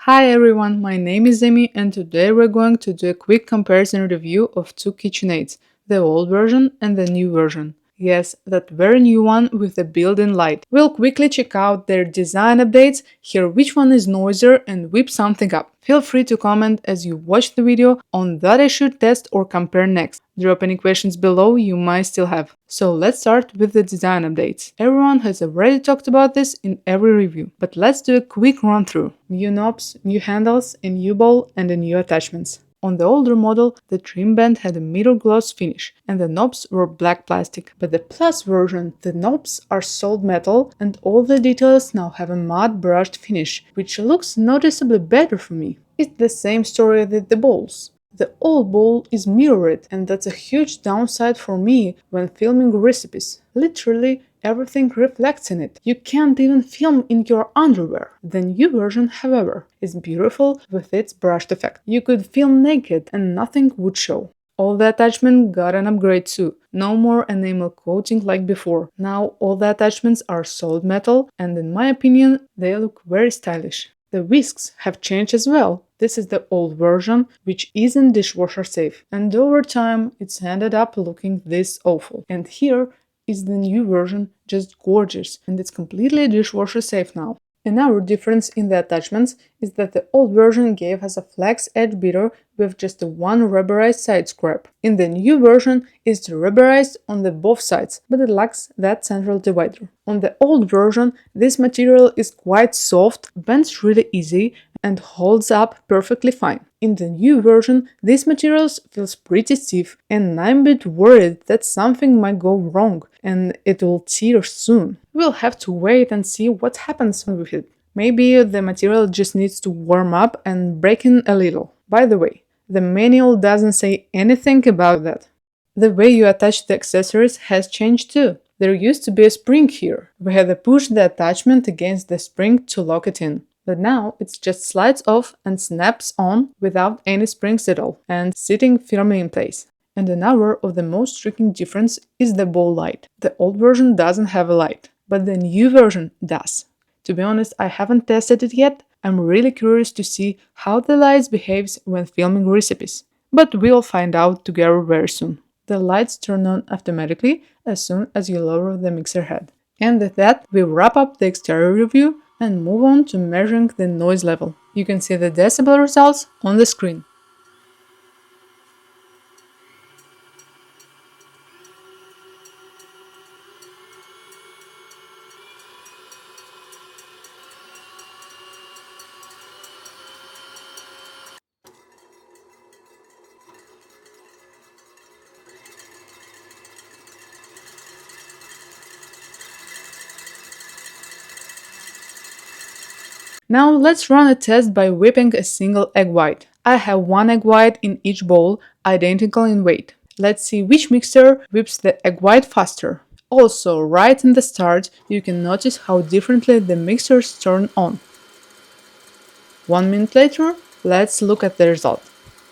Hi everyone, my name is Amy and today we're going to do a quick comparison review of two KitchenAids, the old version and the new version. Yes, that very new one with the built-in light. We'll quickly check out their design updates, hear which one is noisier and whip something up. Feel free to comment as you watch the video on that I should test or compare next. Drop any questions below you might still have. So let's start with the design updates. Everyone has already talked about this in every review, but let's do a quick run through. New knobs, new handles, a new bowl and a new attachments. On the older model, the trim band had a mirror gloss finish and the knobs were black plastic. But the Plus version, the knobs are solid metal and all the details now have a matte brushed finish, which looks noticeably better for me. It's the same story with the bowls. The old bowl is mirrored and that's a huge downside for me when filming recipes. Literally, everything reflects in it. You can't even film in your underwear. The new version, however, is beautiful with its brushed effect. You could film naked and nothing would show. All the attachments got an upgrade too. No more enamel coating like before. Now all the attachments are solid metal and in my opinion they look very stylish. The whisks have changed as well. This is the old version, which isn't dishwasher safe, and over time it's ended up looking this awful. And here is the new version, just gorgeous, and it's completely dishwasher safe now. Another difference in the attachments is that the old version gave us a flex edge beater with just a one rubberized side scrape. In the new version, it's rubberized on the both sides, but it lacks that central divider. On the old version, this material is quite soft, bends really easy, and holds up perfectly fine. In the new version, this material feels pretty stiff, and I'm a bit worried that something might go wrong and it will tear soon. We'll have to wait and see what happens with it. Maybe the material just needs to warm up and break in a little. By the way, the manual doesn't say anything about that. The way you attach the accessories has changed too. There used to be a spring here. We had to push the attachment against the spring to lock it in. But now it just slides off and snaps on without any springs at all and sitting firmly in place. And another of the most striking difference is the bowl light. The old version doesn't have a light, but the new version does. To be honest, I haven't tested it yet. I'm really curious to see how the lights behaves when filming recipes. But we'll find out together very soon. The lights turn on automatically as soon as you lower the mixer head. And with that, we wrap up the exterior review and move on to measuring the noise level. You can see the decibel results on the screen. Now let's run a test by whipping a single egg white. I have one egg white in each bowl, identical in weight. Let's see which mixer whips the egg white faster. Also, right in the start, you can notice how differently the mixers turn on. 1 minute later, let's look at the result.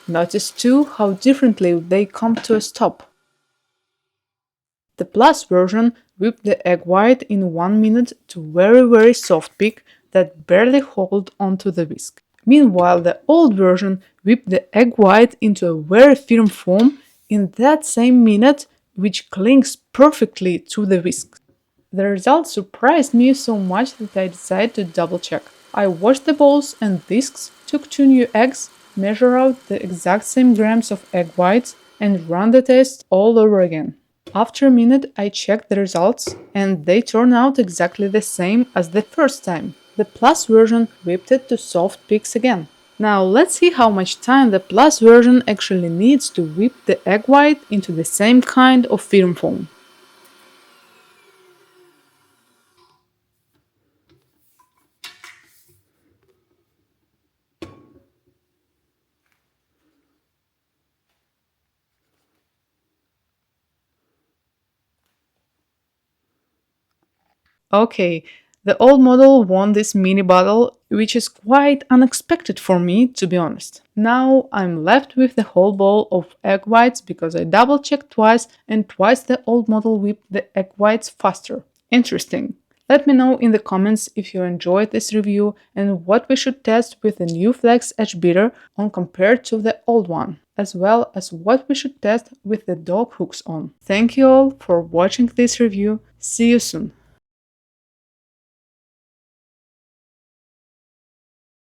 Notice too how differently they come to a stop. The Plus version whipped the egg white in 1 minute to very soft peak that barely hold onto the whisk. Meanwhile, the old version whipped the egg white into a very firm foam in that same minute, which clings perfectly to the whisk. The result surprised me so much that I decided to double check. I washed the bowls and whisks, took 2 new eggs, measured out the exact same grams of egg whites, and ran the test all over again. After a minute, I checked the results, and they turned out exactly the same as the first time. The Plus version whipped it to soft peaks again. Now let's see how much time the Plus version actually needs to whip the egg white into the same kind of firm foam. Okay, the old model won this mini battle, which is quite unexpected for me, to be honest. Now I'm left with the whole bowl of egg whites because I double checked twice and twice the old model whipped the egg whites faster. Interesting. Let me know in the comments if you enjoyed this review and what we should test with the new flex edge beater on compared to the old one, as well as what we should test with the dog hooks on. Thank you all for watching this review. See you soon!